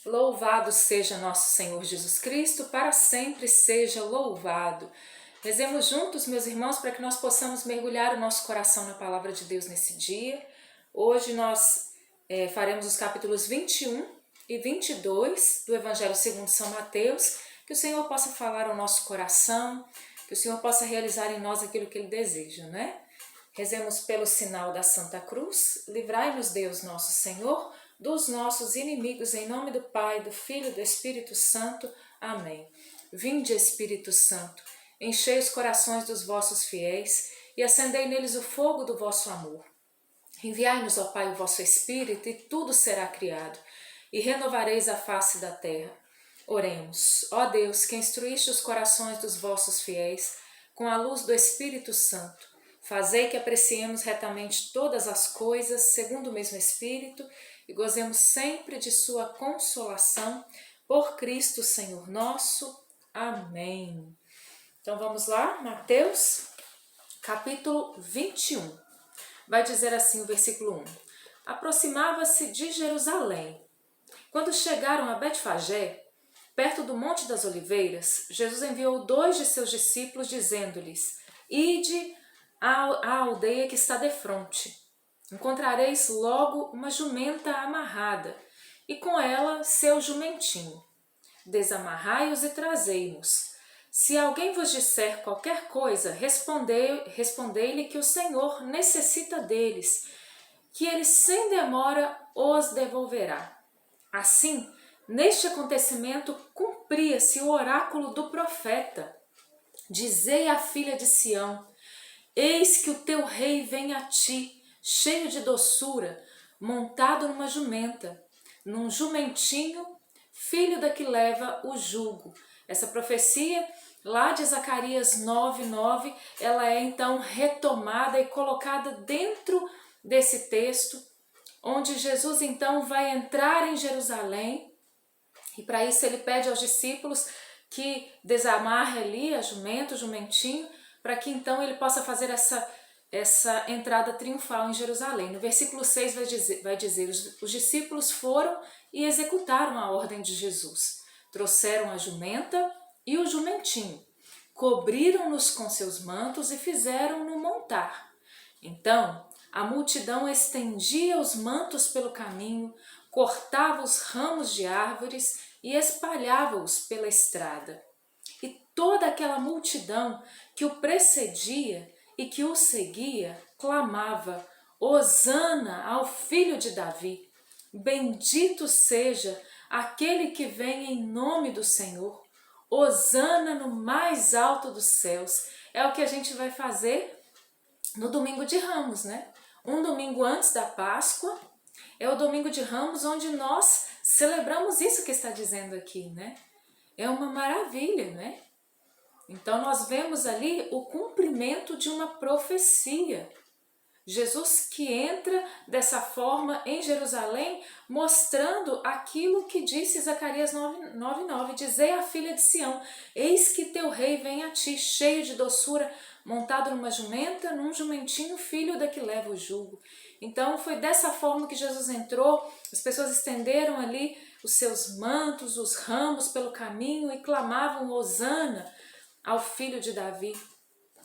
Louvado seja nosso Senhor Jesus Cristo, para sempre seja louvado. Rezemos juntos, meus irmãos, para que nós possamos mergulhar o nosso coração na palavra de Deus nesse dia. Hoje nós faremos os capítulos 21 e 22 do Evangelho segundo São Mateus. Que o Senhor possa falar ao nosso coração, que o Senhor possa realizar em nós aquilo que Ele deseja, né? Rezemos pelo sinal da Santa Cruz. Livrai-nos, Deus nosso Senhor, dos nossos inimigos, em nome do Pai, do Filho e do Espírito Santo. Amém. Vinde, Espírito Santo, enchei os corações dos vossos fiéis e acendei neles o fogo do vosso amor. Enviai-nos, ó Pai, o vosso Espírito, e tudo será criado, e renovareis a face da terra. Oremos. Ó Deus, que instruíste os corações dos vossos fiéis com a luz do Espírito Santo, fazei que apreciemos retamente todas as coisas segundo o mesmo Espírito e gozemos sempre de sua consolação, por Cristo Senhor nosso. Amém. Então vamos lá, Mateus, capítulo 21. Vai dizer assim o versículo 1. Aproximava-se de Jerusalém. Quando chegaram a Betfagé, perto do Monte das Oliveiras, Jesus enviou 2 de seus discípulos, dizendo-lhes: Ide à aldeia que está defronte. Encontrareis logo uma jumenta amarrada, e com ela seu jumentinho. Desamarrai-os e trazei-nos. Se alguém vos disser qualquer coisa, respondei-lhe que o Senhor necessita deles, que ele sem demora os devolverá. Assim, neste acontecimento cumpria-se o oráculo do profeta. Dizei à filha de Sião: Eis que o teu rei vem a ti, cheio de doçura, montado numa jumenta, num jumentinho, filho da que leva o jugo. Essa profecia lá de Zacarias 9:9, ela é então retomada e colocada dentro desse texto, onde Jesus então vai entrar em Jerusalém, e para isso ele pede aos discípulos que desamarre ali a jumenta, o jumentinho, para que então ele possa fazer essa entrada triunfal em Jerusalém. No versículo 6 vai dizer os discípulos foram e executaram a ordem de Jesus. Trouxeram a jumenta e o jumentinho, cobriram-nos com seus mantos e fizeram-no montar. Então a multidão estendia os mantos pelo caminho, cortava os ramos de árvores e espalhava-os pela estrada. E toda aquela multidão que o precedia e que o seguia clamava: Hosana ao filho de Davi! Bendito seja aquele que vem em nome do Senhor! Hosana no mais alto dos céus! É o que a gente vai fazer no domingo de Ramos, né? Um domingo antes da Páscoa é o domingo de Ramos, onde nós celebramos isso que está dizendo aqui, né? É uma maravilha, né? Então nós vemos ali o cumprimento de uma profecia. Jesus que entra dessa forma em Jerusalém, mostrando aquilo que disse Zacarias 9:9. Dizei à filha de Sião: Eis que teu rei vem a ti, cheio de doçura, montado numa jumenta, num jumentinho, filho da que leva o jugo. Então foi dessa forma que Jesus entrou, as pessoas estenderam ali os seus mantos, os ramos pelo caminho e clamavam Hosana ao filho de Davi.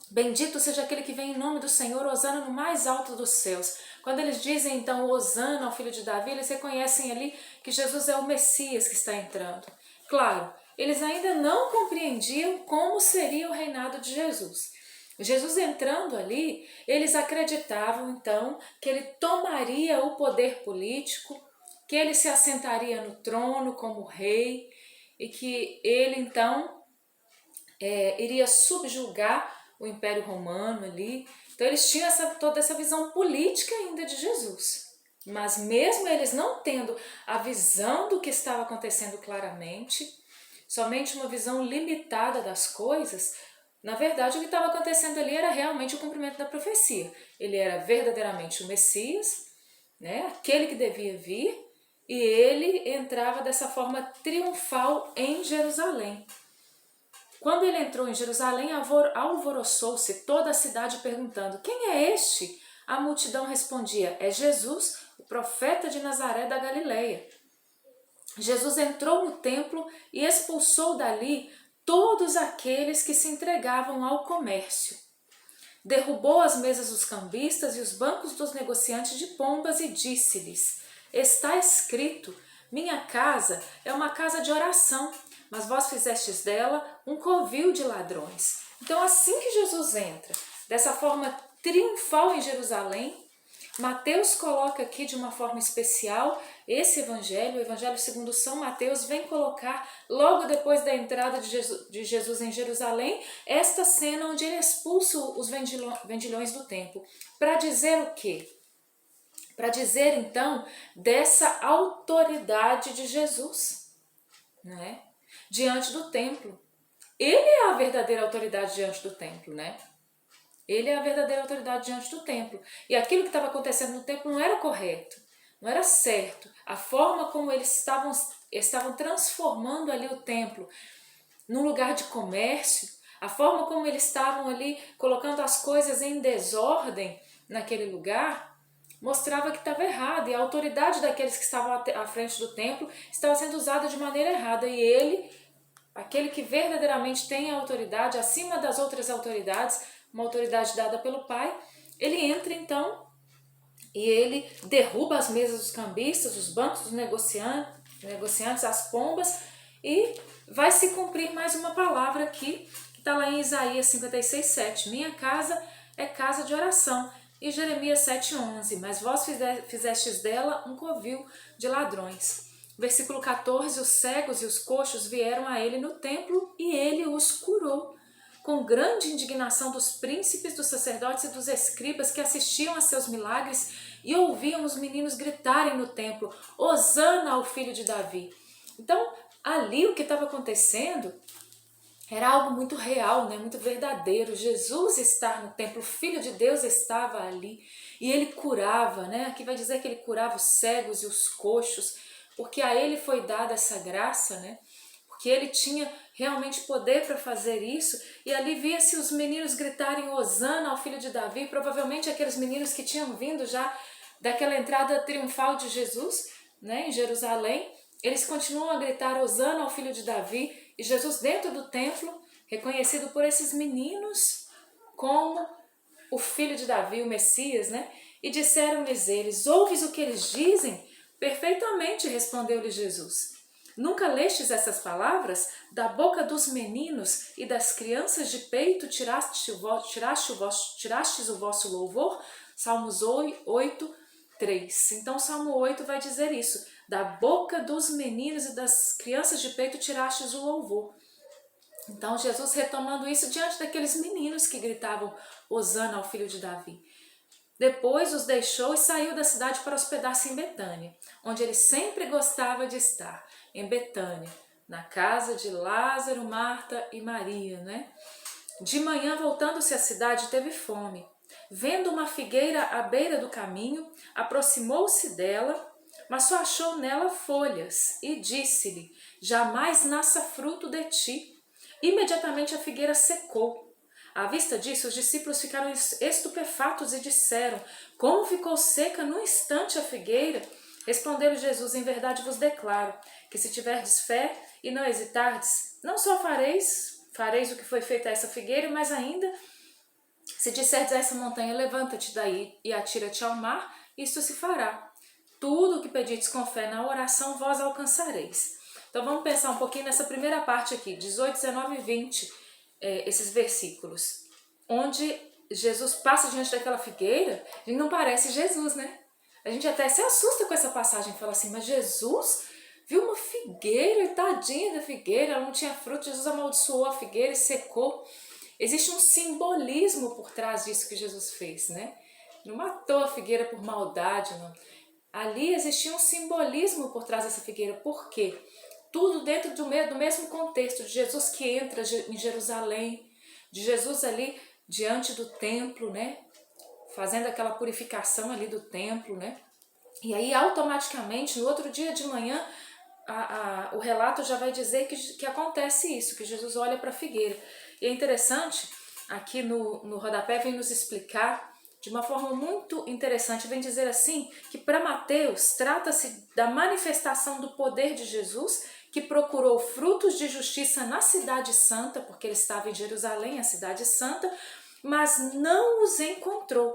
Bendito seja aquele que vem em nome do Senhor, Hosana no mais alto dos céus. Quando eles dizem então Hosana ao filho de Davi, eles reconhecem ali que Jesus é o Messias que está entrando. Claro, eles ainda não compreendiam como seria o reinado de Jesus. Jesus entrando ali, eles acreditavam então que ele tomaria o poder político, que ele se assentaria no trono como rei e que ele então iria subjugar o Império Romano ali. Então eles tinham toda essa visão política ainda de Jesus. Mas mesmo eles não tendo a visão do que estava acontecendo claramente, somente uma visão limitada das coisas, na verdade o que estava acontecendo ali era realmente o cumprimento da profecia. Ele era verdadeiramente o Messias, né? Aquele que devia vir, e ele entrava dessa forma triunfal em Jerusalém. Quando ele entrou em Jerusalém, alvoroçou-se toda a cidade perguntando: Quem é este? A multidão respondia: É Jesus, o profeta de Nazaré da Galileia. Jesus entrou no templo e expulsou dali todos aqueles que se entregavam ao comércio. Derrubou as mesas dos cambistas e os bancos dos negociantes de pombas e disse-lhes: Está escrito, minha casa é uma casa de oração, mas vós fizestes dela um covil de ladrões. Então, assim que Jesus entra, dessa forma triunfal em Jerusalém, Mateus coloca aqui de uma forma especial esse evangelho, o evangelho segundo São Mateus, vem colocar logo depois da entrada de Jesus em Jerusalém, esta cena onde ele expulsa os vendilhões do templo. Para dizer o quê? Para dizer então dessa autoridade de Jesus, né? Diante do templo. Ele é a verdadeira autoridade diante do templo, né? Ele é a verdadeira autoridade diante do templo. E aquilo que estava acontecendo no templo não era correto, não era certo. A forma como eles estavam transformando ali o templo num lugar de comércio, a forma como eles estavam ali colocando as coisas em desordem naquele lugar, mostrava que estava errado. E a autoridade daqueles que estavam à frente do templo estava sendo usada de maneira errada. E ele, aquele que verdadeiramente tem a autoridade acima das outras autoridades, uma autoridade dada pelo Pai, ele entra então e ele derruba as mesas dos cambistas, os bancos dos negociantes, as pombas, e vai se cumprir mais uma palavra aqui, que está lá em Isaías 56:7. Minha casa é casa de oração. E Jeremias 7:11. Mas vós fizestes dela um covil de ladrões. Versículo 14. Os cegos e os coxos vieram a ele no templo e ele os curou. Com grande indignação dos príncipes, dos sacerdotes e dos escribas que assistiam a seus milagres e ouviam os meninos gritarem no templo: Hosana ao filho de Davi. Então, ali o que estava acontecendo era algo muito real, né? Muito verdadeiro. Jesus está no templo, o Filho de Deus estava ali e ele curava, né? Aqui vai dizer que ele curava os cegos e os coxos, porque a ele foi dada essa graça, né? Porque ele tinha realmente poder para fazer isso, e ali via-se os meninos gritarem Hosana ao filho de Davi, provavelmente aqueles meninos que tinham vindo já daquela entrada triunfal de Jesus, né, em Jerusalém, eles continuam a gritar Hosana ao filho de Davi, e Jesus dentro do templo, reconhecido por esses meninos como o filho de Davi, o Messias, né? E disseram-lhes eles: ouves o que eles dizem? Perfeitamente, respondeu-lhe Jesus. Nunca lestes essas palavras? Da boca dos meninos e das crianças de peito tirastes o vosso louvor? Salmos 8, 3. Então, Salmo 8 vai dizer isso. Da boca dos meninos e das crianças de peito tirastes o louvor. Então, Jesus retomando isso diante daqueles meninos que gritavam Hosana ao filho de Davi. Depois os deixou e saiu da cidade para hospedar-se em Betânia, onde ele sempre gostava de estar, em Betânia, na casa de Lázaro, Marta e Maria, né? De manhã, voltando-se à cidade, teve fome. Vendo uma figueira à beira do caminho, aproximou-se dela, mas só achou nela folhas, e disse-lhe: jamais nasça fruto de ti. Imediatamente a figueira secou. À vista disso, os discípulos ficaram estupefatos e disseram: como ficou seca num instante a figueira? Respondeu-lhe Jesus: em verdade vos declaro que se tiverdes fé e não hesitardes, não só fareis o que foi feito a essa figueira, mas ainda, se disserdes a essa montanha: levanta-te daí e atira-te ao mar, isto se fará. Tudo o que pedirdes com fé na oração, vós alcançareis. Então vamos pensar um pouquinho nessa primeira parte aqui, 18, 19 e 20, esses versículos, onde Jesus passa diante daquela figueira, e não parece Jesus, né? A gente até se assusta com essa passagem, fala assim: mas Jesus viu uma figueira, e tadinha da figueira, ela não tinha fruto, Jesus amaldiçoou a figueira e secou. Existe um simbolismo por trás disso que Jesus fez, né? Não matou a figueira por maldade, não. Ali existia um simbolismo por trás dessa figueira. Por quê? Tudo dentro do mesmo contexto de Jesus que entra em Jerusalém, de Jesus ali diante do templo, né? Fazendo aquela purificação ali do templo, né? E aí automaticamente, no outro dia de manhã, o relato já vai dizer que acontece isso, que Jesus olha para a figueira. E é interessante, aqui no rodapé vem nos explicar de uma forma muito interessante, vem dizer assim, que para Mateus trata-se da manifestação do poder de Jesus, que procurou frutos de justiça na cidade santa, porque ele estava em Jerusalém, a cidade santa, mas não os encontrou.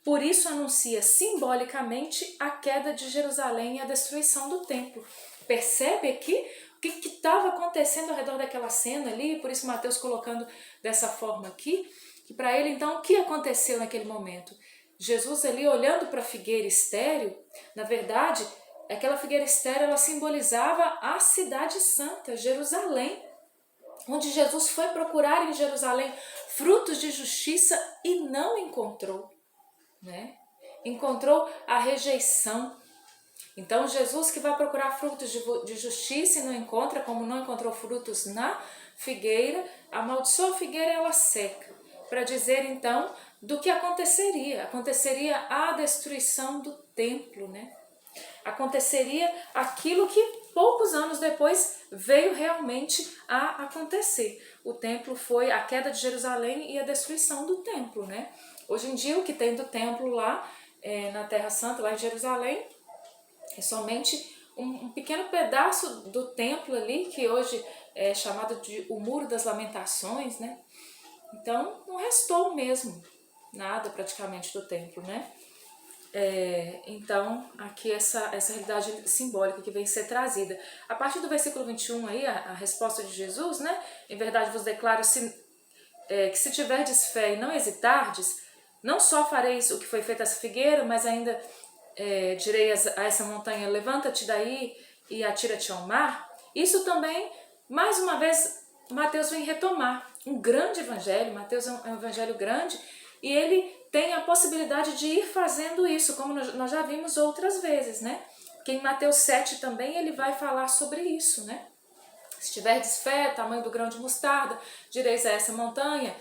Por isso anuncia simbolicamente a queda de Jerusalém e a destruição do templo. Percebe aqui o que estava acontecendo ao redor daquela cena ali, por isso Mateus colocando dessa forma aqui, que para ele então o que aconteceu naquele momento? Jesus ali olhando para a figueira estéril, na verdade, aquela figueira estéril ela simbolizava a cidade santa, Jerusalém, onde Jesus foi procurar em Jerusalém frutos de justiça e não encontrou, né? Encontrou a rejeição. Então Jesus que vai procurar frutos de justiça e não encontra, como não encontrou frutos na figueira, amaldiçoa a figueira e ela seca, para dizer então do que aconteceria. Aconteceria a destruição do templo, né? Aconteceria aquilo que poucos anos depois veio realmente a acontecer. O templo foi a queda de Jerusalém e a destruição do templo, né? Hoje em dia o que tem do templo lá na Terra Santa, lá em Jerusalém, é somente um pequeno pedaço do templo ali, que hoje é chamado de o Muro das Lamentações, né? Então não restou mesmo nada praticamente do templo, né? Então, aqui essa realidade simbólica que vem ser trazida. A partir do versículo 21 aí, a resposta de Jesus, né? Em verdade vos declaro que se tiverdes fé e não hesitardes, não só fareis o que foi feito a essa figueira, mas ainda direi a essa montanha, levanta-te daí e atira-te ao mar. Isso também, mais uma vez, Mateus vem retomar. Um grande evangelho, Mateus é um evangelho grande, e ele tem a possibilidade de ir fazendo isso, como nós já vimos outras vezes, né? Porque em Mateus 7 também ele vai falar sobre isso, né? Se tiverdes fé, tamanho do grão de mostarda, direis a essa montanha,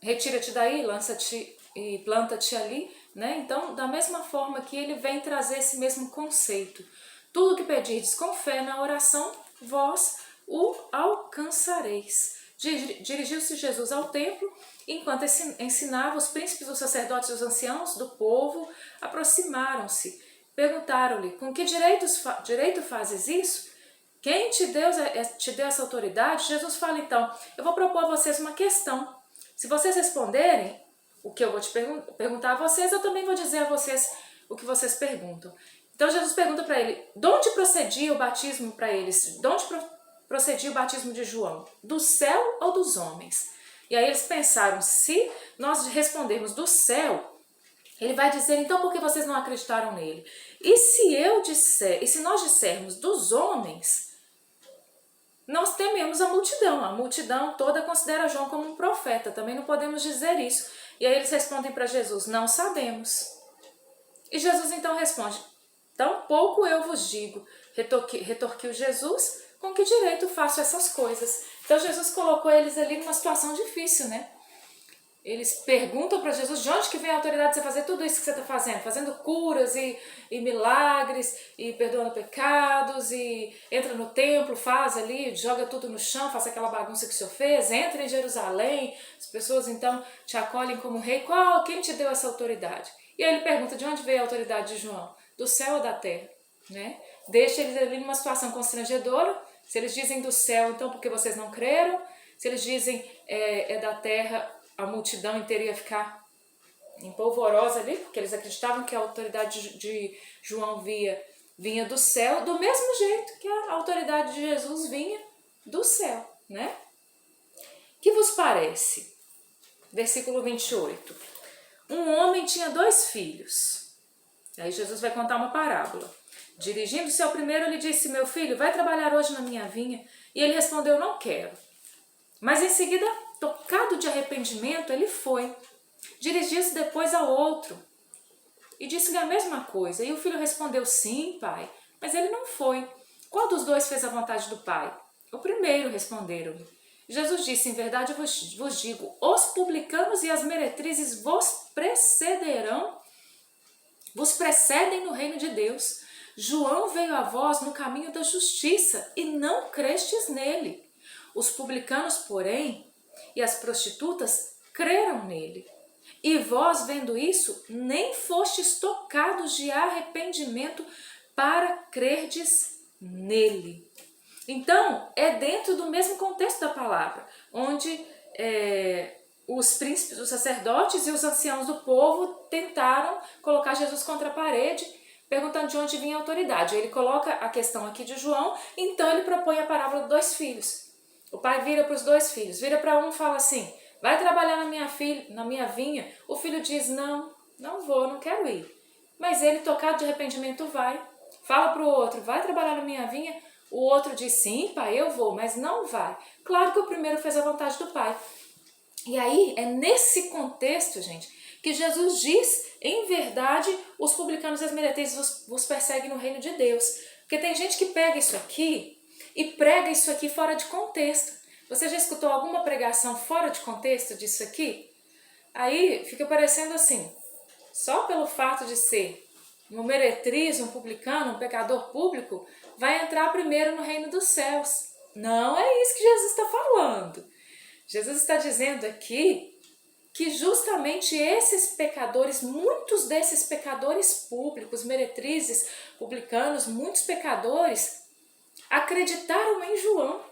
retira-te daí, lança-te e planta-te ali, né? Então, da mesma forma que ele vem trazer esse mesmo conceito. Tudo que pedirdes com fé na oração, vós o alcançareis. Dirigiu-se Jesus ao templo, enquanto ensinava, os príncipes, os sacerdotes e os anciãos do povo aproximaram-se. Perguntaram-lhe, com que direito fazes isso? Quem te deu essa autoridade? Jesus fala então, eu vou propor a vocês uma questão. Se vocês responderem o que eu vou te perguntar a vocês, eu também vou dizer a vocês o que vocês perguntam. Então Jesus pergunta para ele, de onde procedia o batismo para eles? De onde procedia o batismo de João? Do céu ou dos homens? E aí eles pensaram, se nós respondermos do céu, ele vai dizer, então por que vocês não acreditaram nele? E se nós dissermos dos homens, nós tememos a multidão toda considera João como um profeta, também não podemos dizer isso. E aí eles respondem para Jesus, não sabemos. E Jesus então responde, tão pouco eu vos digo, retorquiu Jesus, com que direito faço essas coisas? Então Jesus colocou eles ali numa situação difícil, né? Eles perguntam para Jesus, de onde que vem a autoridade de você fazer tudo isso que você está fazendo? Fazendo curas e milagres, e perdoando pecados, e entra no templo, faz ali, joga tudo no chão, faz aquela bagunça que o senhor fez, entra em Jerusalém, as pessoas então te acolhem como rei. Quem te deu essa autoridade? E aí ele pergunta, de onde veio a autoridade de João? Do céu ou da terra? Né? Deixa eles ali numa situação constrangedora. Se eles dizem do céu, então porque vocês não creram? Se eles dizem é da terra, a multidão inteira ia ficar empolvorosa ali, porque eles acreditavam que a autoridade de João vinha do céu, do mesmo jeito que a autoridade de Jesus vinha do céu, né? Que vos parece? Versículo 28. Um homem tinha 2 filhos. Aí Jesus vai contar uma parábola. Dirigindo-se ao primeiro, ele disse, meu filho, vai trabalhar hoje na minha vinha. E ele respondeu, não quero. Mas em seguida, tocado de arrependimento, ele foi. Dirigiu-se depois ao outro e disse-lhe a mesma coisa. E o filho respondeu, sim, pai, mas ele não foi. Qual dos 2 fez a vontade do pai? O primeiro, responderam-lhe. Jesus disse, em verdade vos digo, os publicanos e as meretrizes vos precedem no reino de Deus. João veio a vós no caminho da justiça e não crestes nele. Os publicanos, porém, e as prostitutas creram nele. E vós, vendo isso, nem fostes tocados de arrependimento para crerdes nele. Então, é dentro do mesmo contexto da palavra, onde os príncipes, os sacerdotes e os anciãos do povo tentaram colocar Jesus contra a parede, perguntando de onde vinha a autoridade. Ele coloca a questão aqui de João, então ele propõe a parábola dos 2 filhos. O pai vira para os 2 filhos, vira para um e fala assim, vai trabalhar na minha vinha. O filho diz, não vou, não quero ir. Mas ele, tocado de arrependimento, vai. Fala para o outro, vai trabalhar na minha vinha. O outro diz, sim, pai, eu vou, mas não vai. Claro que o primeiro fez a vontade do pai. E aí, é nesse contexto, gente, que Jesus diz, em verdade, os publicanos e as meretrizes vos perseguem no reino de Deus. Porque tem gente que pega isso aqui e prega isso aqui fora de contexto. Você já escutou alguma pregação fora de contexto disso aqui? Aí fica parecendo assim, só pelo fato de ser uma meretriz, um publicano, um pecador público, vai entrar primeiro no reino dos céus. Não é isso que Jesus está falando. Jesus está dizendo aqui que justamente esses pecadores, muitos desses pecadores públicos, meretrizes, publicanos, muitos pecadores, acreditaram em João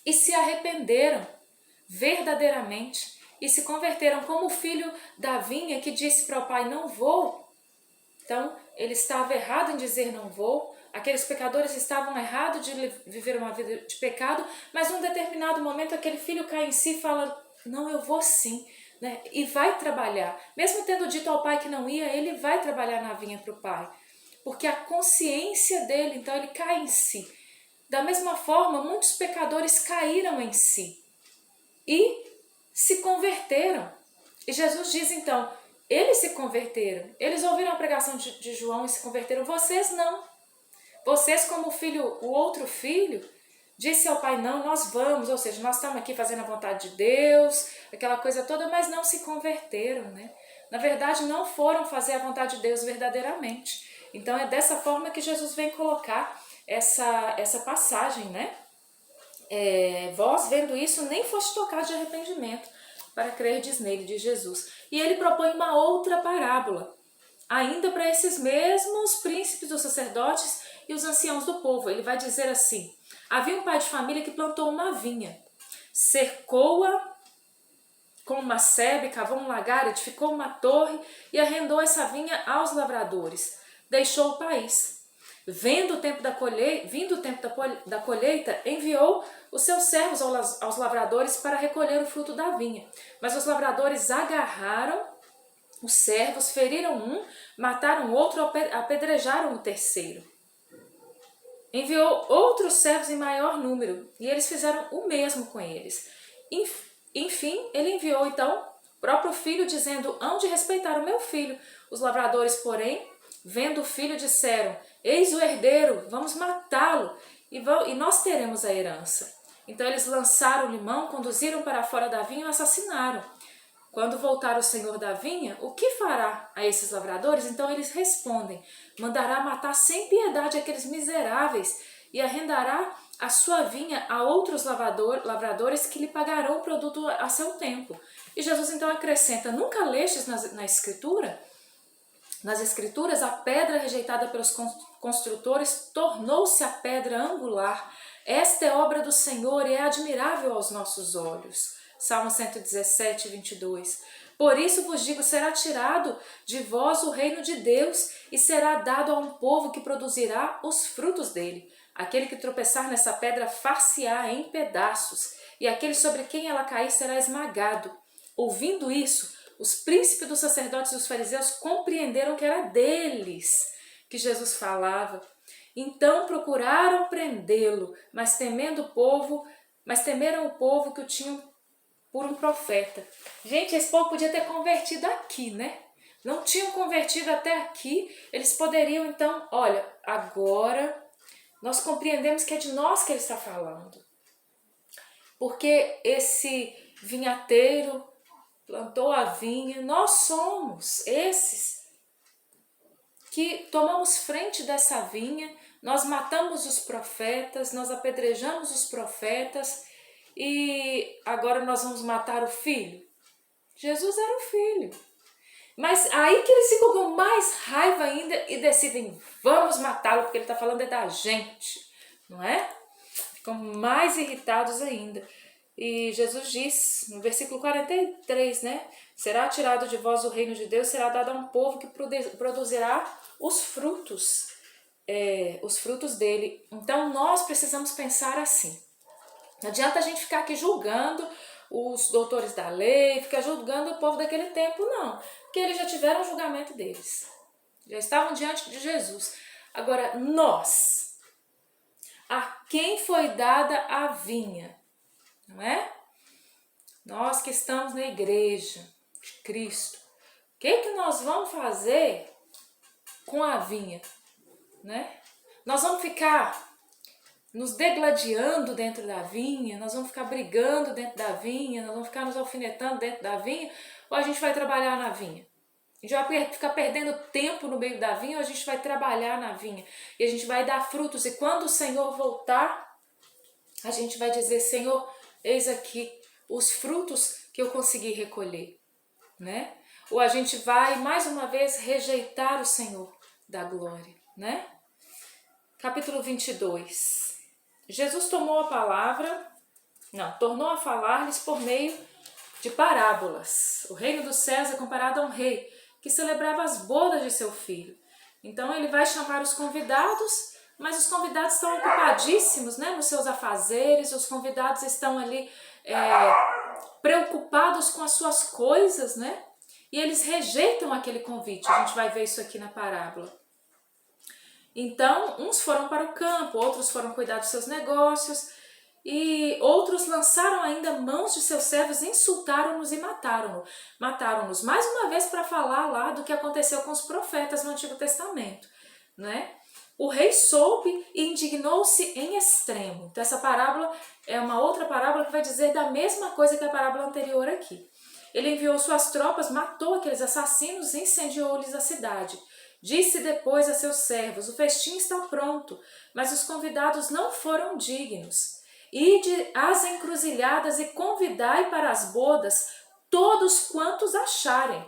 e se arrependeram verdadeiramente e se converteram, como o filho da vinha que disse para o pai, não vou. Então, ele estava errado em dizer não vou, aqueles pecadores estavam errados de viver uma vida de pecado, mas num determinado momento aquele filho cai em si e fala, não, eu vou sim, né? E vai trabalhar. Mesmo tendo dito ao pai que não ia, ele vai trabalhar na vinha para o pai, porque a consciência dele, então ele cai em si. Da mesma forma, muitos pecadores caíram em si e se converteram. E Jesus diz então, eles se converteram, eles ouviram a pregação de João e se converteram, vocês não. Vocês, como o outro filho, disse ao pai, não, nós vamos, ou seja, nós estamos aqui fazendo a vontade de Deus, aquela coisa toda, mas não se converteram, né? Na verdade, não foram fazer a vontade de Deus verdadeiramente. Então, é dessa forma que Jesus vem colocar essa passagem, né? Vós, vendo isso, nem foste tocados de arrependimento para crerdes nele, de Jesus. E ele propõe uma outra parábola, ainda para esses mesmos príncipes dos sacerdotes e os anciãos do povo. Ele vai dizer assim, havia um pai de família que plantou uma vinha, cercou-a com uma sebe, cavou um lagar, edificou uma torre e arrendou essa vinha aos lavradores. Deixou o país. Vindo o tempo da colheita, enviou os seus servos aos lavradores para recolher o fruto da vinha. Mas os lavradores agarraram os servos, feriram um, mataram outro, apedrejaram o terceiro. Enviou outros servos em maior número, e eles fizeram o mesmo com eles. Enfim, ele enviou então o próprio filho, dizendo, hão de respeitar o meu filho. Os lavradores, porém, vendo o filho, disseram, eis o herdeiro, vamos matá-lo, e nós teremos a herança. Então eles lançaram o limão, conduziram para fora da vinha e o assassinaram. Quando voltar o senhor da vinha, o que fará a esses lavradores? Então eles respondem, mandará matar sem piedade aqueles miseráveis e arrendará a sua vinha a outros lavradores que lhe pagarão o produto a seu tempo. E Jesus então acrescenta, nunca lestes na Escritura? Nas Escrituras, a pedra rejeitada pelos construtores tornou-se a pedra angular. Esta é obra do Senhor e é admirável aos nossos olhos. Salmo 117, 22. Por isso vos digo, será tirado de vós o reino de Deus e será dado a um povo que produzirá os frutos dele. Aquele que tropeçar nessa pedra far-se-á em pedaços, e aquele sobre quem ela cair será esmagado. Ouvindo isso, os príncipes dos sacerdotes e os fariseus compreenderam que era deles que Jesus falava. Então procuraram prendê-lo, mas temeram o povo que o tinham por um profeta. Gente, esse povo podia ter convertido aqui, né? Não tinham convertido até aqui. Eles poderiam então, olha, agora nós compreendemos que é de nós que ele está falando. Porque esse vinhateiro plantou a vinha, nós somos esses que tomamos frente dessa vinha, nós matamos os profetas, nós apedrejamos os profetas e agora nós vamos matar o filho. Jesus era o filho. Mas aí que eles ficam com mais raiva ainda e decidem, vamos matá-lo, porque ele está falando da gente, não é? Ficam mais irritados ainda. E Jesus diz, no versículo 43, né? Será tirado de vós o reino de Deus, será dado a um povo que produzirá os frutos dele. Então nós precisamos pensar assim. Não adianta a gente ficar aqui julgando os doutores da lei, ficar julgando o povo daquele tempo, não. Porque eles já tiveram o julgamento deles. Já estavam diante de Jesus. Agora, nós, a quem foi dada a vinha, não é? Nós que estamos na igreja de Cristo, o que nós vamos fazer com a vinha, né? Nós vamos ficar nos degladiando dentro da vinha, nós vamos ficar brigando dentro da vinha, nós vamos ficar nos alfinetando dentro da vinha, ou a gente vai trabalhar na vinha? A gente vai ficar perdendo tempo no meio da vinha, ou a gente vai trabalhar na vinha? E a gente vai dar frutos, e quando o Senhor voltar, a gente vai dizer, Senhor, eis aqui os frutos que eu consegui recolher, né? Ou a gente vai, mais uma vez, rejeitar o Senhor da glória, né? Capítulo 22. Jesus tornou a falar-lhes por meio de parábolas. O reino dos céus é comparado a um rei que celebrava as bodas de seu filho. Então ele vai chamar os convidados, mas os convidados estão ocupadíssimos, né, nos seus afazeres, os convidados estão ali preocupados com as suas coisas, né? E eles rejeitam aquele convite. A gente vai ver isso aqui na parábola. Então, uns foram para o campo, outros foram cuidar dos seus negócios, e outros lançaram ainda mãos de seus servos, insultaram-nos e mataram-nos. Mataram-nos mais uma vez para falar lá do que aconteceu com os profetas no Antigo Testamento, né? O rei soube e indignou-se em extremo. Então essa parábola é uma outra parábola que vai dizer da mesma coisa que a parábola anterior aqui. Ele enviou suas tropas, matou aqueles assassinos e incendiou-lhes a cidade. Disse depois a seus servos, o festim está pronto, mas os convidados não foram dignos. Ide às encruzilhadas e convidai para as bodas todos quantos acharem.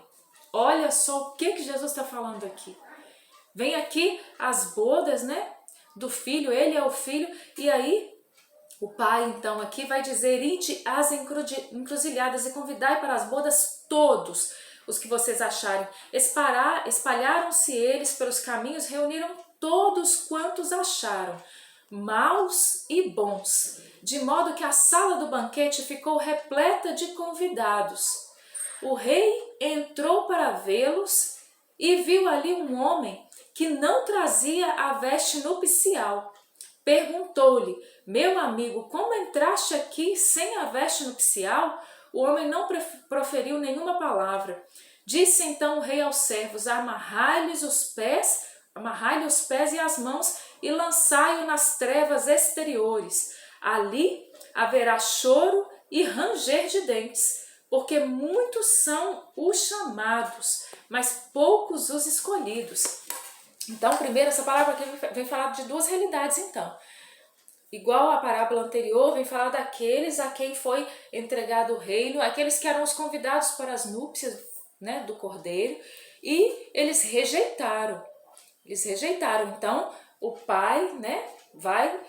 Olha só o que Jesus está falando aqui. Vem aqui as bodas, né, do filho, ele é o filho, e aí o pai então aqui vai dizer, ide às encruzilhadas e convidai para as bodas todos os que vocês acharem. Espalharam-se eles pelos caminhos, reuniram todos quantos acharam, maus e bons, de modo que a sala do banquete ficou repleta de convidados. O rei entrou para vê-los e viu ali um homem que não trazia a veste nupcial. Perguntou-lhe, meu amigo, como entraste aqui sem a veste nupcial? O homem não proferiu nenhuma palavra. Disse então o rei aos servos, amarrai-lhe os pés e as mãos e lançai-o nas trevas exteriores. Ali haverá choro e ranger de dentes, porque muitos são os chamados, mas poucos os escolhidos. Então, primeiro, essa palavra aqui vem falar de duas realidades, então. Igual a parábola anterior, vem falar daqueles a quem foi entregado o reino, aqueles que eram os convidados para as núpcias, né, do cordeiro, e eles rejeitaram. Então, o pai, né, vai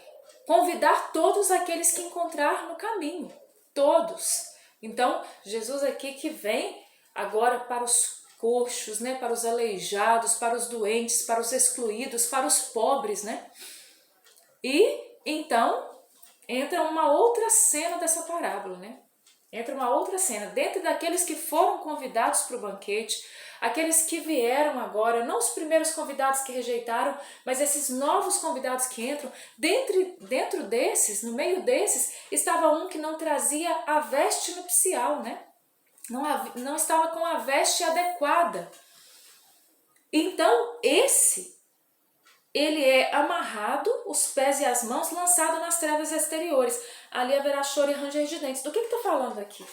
convidar todos aqueles que encontrar no caminho. Todos. Então, Jesus aqui que vem agora para os coxos, né, para os aleijados, para os doentes, para os excluídos, para os pobres, né? E então entra uma outra cena dessa parábola, né? Entra uma outra cena, dentro daqueles que foram convidados para o banquete, aqueles que vieram agora, não os primeiros convidados que rejeitaram, mas esses novos convidados que entram, dentro desses, no meio desses, estava um que não trazia a veste nupcial, né? Não estava com a veste adequada. Então, ele é amarrado, os pés e as mãos, lançado nas trevas exteriores. Ali haverá choro e ranger de dentes. Do que está falando aqui?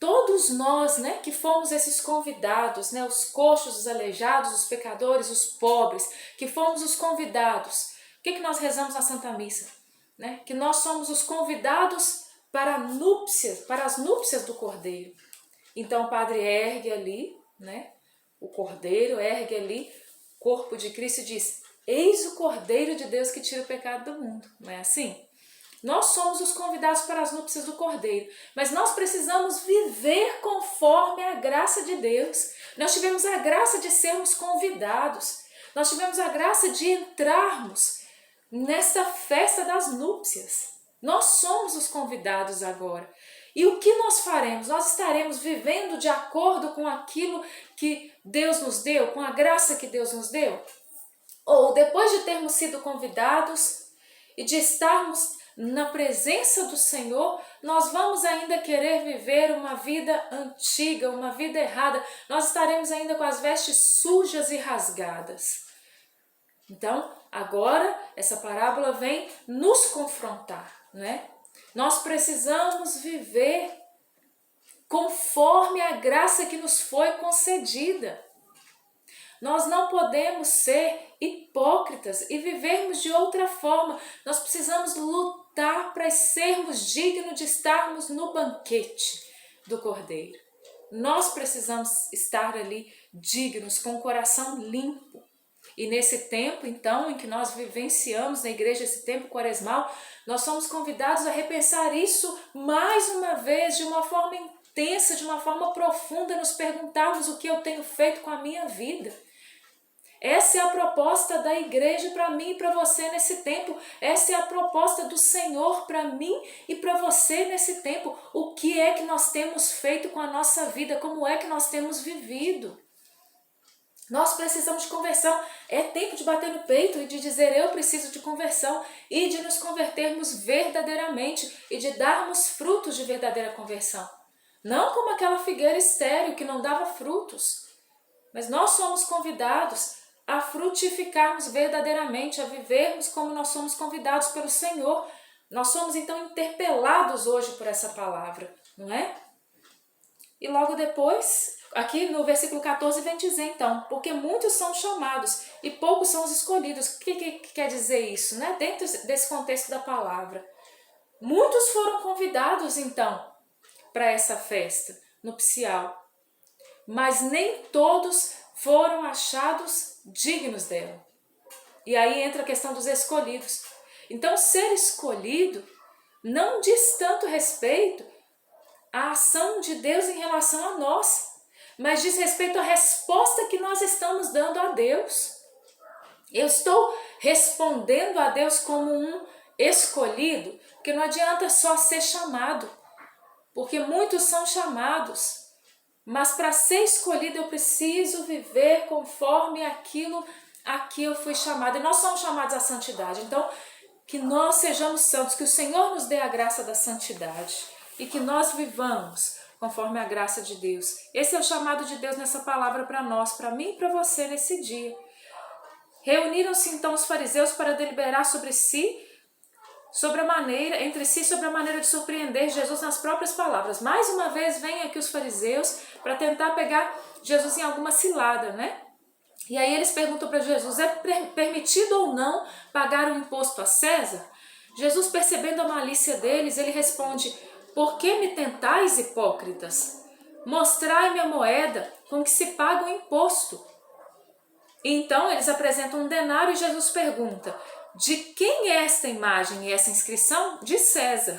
Todos nós, né, que fomos esses convidados, né, os coxos, os aleijados, os pecadores, os pobres, que fomos os convidados. O que nós rezamos na Santa Missa? Né? Que nós somos os convidados para as núpcias do Cordeiro. Então o padre ergue ali, né? O cordeiro ergue ali o corpo de Cristo e diz: eis o Cordeiro de Deus que tira o pecado do mundo. Não é assim? Nós somos os convidados para as núpcias do Cordeiro, mas nós precisamos viver conforme a graça de Deus. Nós tivemos a graça de sermos convidados, nós tivemos a graça de entrarmos nessa festa das núpcias. Nós somos os convidados agora. E o que nós faremos? Nós estaremos vivendo de acordo com aquilo que Deus nos deu, com a graça que Deus nos deu? Ou depois de termos sido convidados e de estarmos na presença do Senhor, nós vamos ainda querer viver uma vida antiga, uma vida errada. Nós estaremos ainda com as vestes sujas e rasgadas. Então, agora, essa parábola vem nos confrontar, né? Nós precisamos viver conforme a graça que nos foi concedida. Nós não podemos ser hipócritas e vivermos de outra forma. Nós precisamos lutar para sermos dignos de estarmos no banquete do Cordeiro. Nós precisamos estar ali dignos, com o coração limpo. E nesse tempo, então, em que nós vivenciamos na igreja esse tempo quaresmal, nós somos convidados a repensar isso mais uma vez, de uma forma intensa, de uma forma profunda, nos perguntarmos o que eu tenho feito com a minha vida. Essa é a proposta da igreja para mim e para você nesse tempo. Essa é a proposta do Senhor para mim e para você nesse tempo. O que é que nós temos feito com a nossa vida? Como é que nós temos vivido? Nós precisamos de conversão. É tempo de bater no peito e de dizer: eu preciso de conversão, e de nos convertermos verdadeiramente e de darmos frutos de verdadeira conversão. Não como aquela figueira estéril que não dava frutos, mas nós somos convidados a frutificarmos verdadeiramente, a vivermos como nós somos convidados pelo Senhor. Nós somos então interpelados hoje por essa palavra, não é? E logo depois, aqui no versículo 14 vem dizer então: porque muitos são chamados e poucos são os escolhidos. O que quer dizer isso, né? Dentro desse contexto da palavra. Muitos foram convidados então para essa festa nupcial, mas nem todos foram achados dignos dela. E aí entra a questão dos escolhidos. Então, ser escolhido não diz tanto respeito à ação de Deus em relação a nós, mas diz respeito à resposta que nós estamos dando a Deus. Eu estou respondendo a Deus como um escolhido, porque não adianta só ser chamado, porque muitos são chamados, mas para ser escolhido eu preciso viver conforme aquilo a que eu fui chamada. E nós somos chamados à santidade. Então, que nós sejamos santos, que o Senhor nos dê a graça da santidade e que nós vivamos conforme a graça de Deus. Esse é o chamado de Deus nessa palavra para nós, para mim e para você nesse dia. Reuniram-se então os fariseus para deliberar entre si sobre a maneira de surpreender Jesus nas próprias palavras. Mais uma vez vem aqui os fariseus para tentar pegar Jesus em alguma cilada, né? E aí eles perguntam para Jesus: é permitido ou não pagar o imposto a César? Jesus, percebendo a malícia deles, ele responde: por que me tentais, hipócritas? Mostrai-me a moeda com que se paga o imposto. E então eles apresentam um denário e Jesus pergunta: de quem é esta imagem e essa inscrição? De César.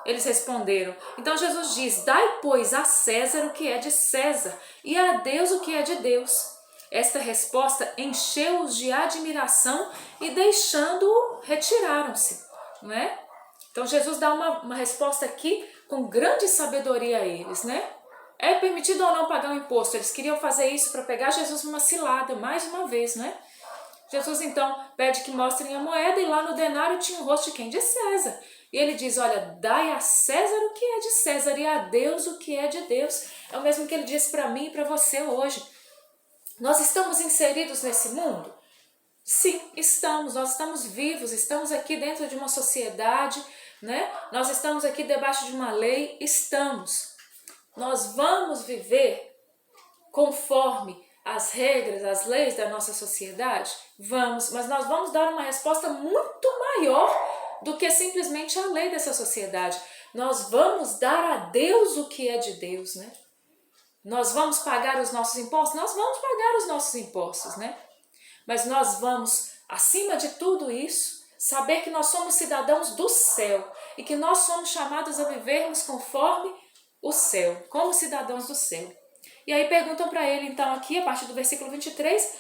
Eles responderam. Então Jesus diz: dai, pois, a César o que é de César e a Deus o que é de Deus. Esta resposta encheu-os de admiração e, deixando-o, retiraram-se. Não é? Então Jesus dá uma resposta aqui com grande sabedoria a eles, né? É permitido ou não pagar o imposto? Eles queriam fazer isso para pegar Jesus numa cilada, mais uma vez, né? Jesus então pede que mostrem a moeda e lá no denário tinha o rosto de quem? De César. E ele diz: olha, dai a César o que é de César e a Deus o que é de Deus. É o mesmo que ele disse para mim e para você hoje. Nós estamos inseridos nesse mundo? Sim, estamos. Nós estamos vivos, estamos aqui dentro de uma sociedade, né? Nós estamos aqui debaixo de uma lei, estamos. Nós vamos viver conforme as regras, as leis da nossa sociedade? Vamos, mas nós vamos dar uma resposta muito maior do que simplesmente a lei dessa sociedade. Nós vamos dar a Deus o que é de Deus, né? Nós vamos pagar os nossos impostos? Nós vamos pagar os nossos impostos, né? Mas nós vamos, acima de tudo isso, saber que nós somos cidadãos do céu e que nós somos chamados a vivermos conforme o céu, como cidadãos do céu. E aí perguntam para ele, então, aqui, a partir do versículo 23,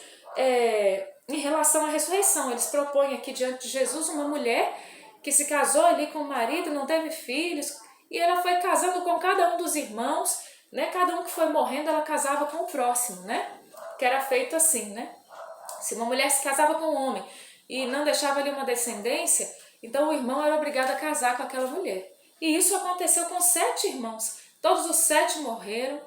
em relação à ressurreição. Eles propõem aqui diante de Jesus uma mulher que se casou ali com o marido, não teve filhos, e ela foi casando com cada um dos irmãos, né? Cada um que foi morrendo, ela casava com o próximo, né? Que era feito assim, né? Se uma mulher se casava com um homem e não deixava ali uma descendência, então o irmão era obrigado a casar com aquela mulher. E isso aconteceu com 7 irmãos. Todos os 7 morreram.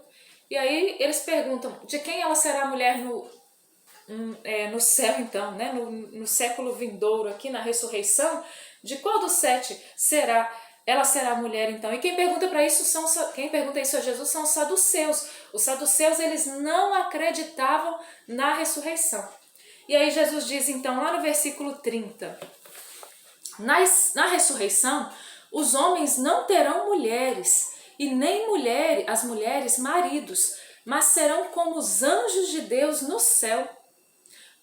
E aí eles perguntam de quem ela será a mulher no céu, então, né? No século vindouro, aqui na ressurreição, de qual dos 7 ela será a mulher, então? E quem pergunta isso a Jesus são os saduceus. Os saduceus, eles não acreditavam na ressurreição. E aí Jesus diz, então, lá no versículo 30, na ressurreição, os homens não terão mulheres, e nem as mulheres maridos, mas serão como os anjos de Deus no céu.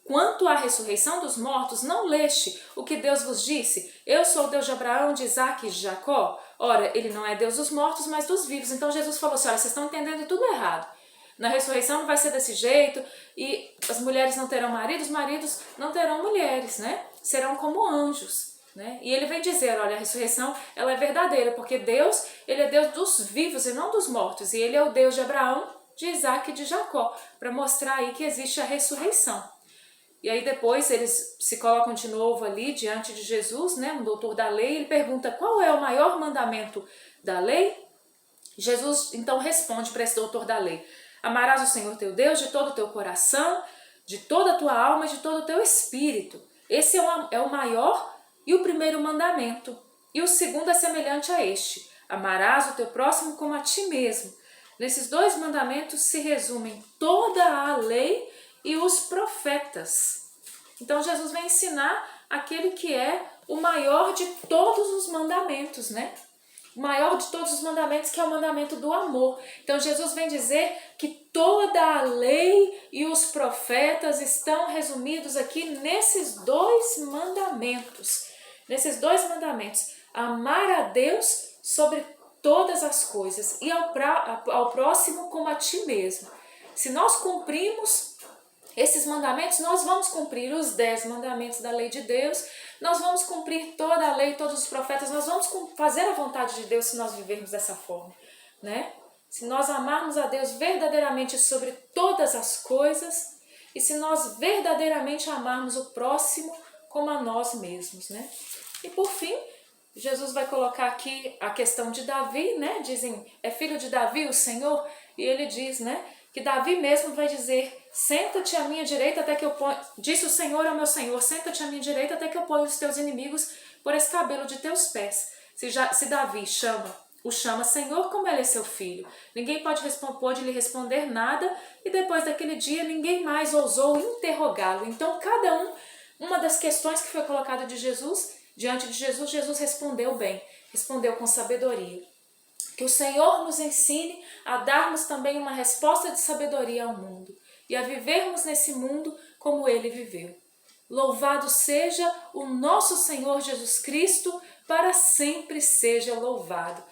Quanto à ressurreição dos mortos, não leste o que Deus vos disse? Eu sou o Deus de Abraão, de Isaque e de Jacó? Ora, ele não é Deus dos mortos, mas dos vivos. Então Jesus falou assim, olha, vocês estão entendendo tudo errado. Na ressurreição não vai ser desse jeito, e as mulheres não terão maridos, maridos não terão mulheres, né? Serão como anjos, né? E ele vem dizer, olha, a ressurreição ela é verdadeira, porque Deus, ele é Deus dos vivos e não dos mortos, e ele é o Deus de Abraão, de Isaque e de Jacó, para mostrar aí que existe a ressurreição. E aí depois eles se colocam de novo ali diante de Jesus, né, um doutor da lei, ele pergunta qual é o maior mandamento da lei? Jesus então responde para esse doutor da lei, amarás o Senhor teu Deus de todo o teu coração, de toda a tua alma e de todo o teu espírito. Esse é o maior e o primeiro mandamento. E o segundo é semelhante a este, amarás o teu próximo como a ti mesmo. Nesses 2 mandamentos se resumem toda a lei e os profetas. Então Jesus vai ensinar aquele que é o maior de todos os mandamentos, né? O maior de todos os mandamentos, que é o mandamento do amor. Então Jesus vem dizer que toda a lei e os profetas estão resumidos aqui nesses 2 mandamentos. Nesses 2 mandamentos, amar a Deus sobre todas as coisas e ao próximo como a ti mesmo. Se nós cumprimos esses mandamentos, nós vamos cumprir os 10 mandamentos da lei de Deus, nós vamos cumprir toda a lei, todos os profetas, nós vamos fazer a vontade de Deus se nós vivermos dessa forma, né? Se nós amarmos a Deus verdadeiramente sobre todas as coisas e se nós verdadeiramente amarmos o próximo como a nós mesmos, né? E por fim, Jesus vai colocar aqui a questão de Davi, né? Dizem, é filho de Davi o Senhor? E ele diz, né? Que Davi mesmo vai dizer, senta-te à minha direita até que eu ponha, disse o Senhor ao meu Senhor, senta-te à minha direita até que eu ponha os teus inimigos por escabelo de teus pés. Se Davi o chama Senhor, como ele é seu filho. Ninguém pôde lhe responder nada, e depois daquele dia ninguém mais ousou interrogá-lo. Então uma das questões que foi colocada diante de Jesus, Jesus respondeu bem, respondeu com sabedoria. Que o Senhor nos ensine a darmos também uma resposta de sabedoria ao mundo e a vivermos nesse mundo como Ele viveu. Louvado seja o nosso Senhor Jesus Cristo, para sempre seja louvado.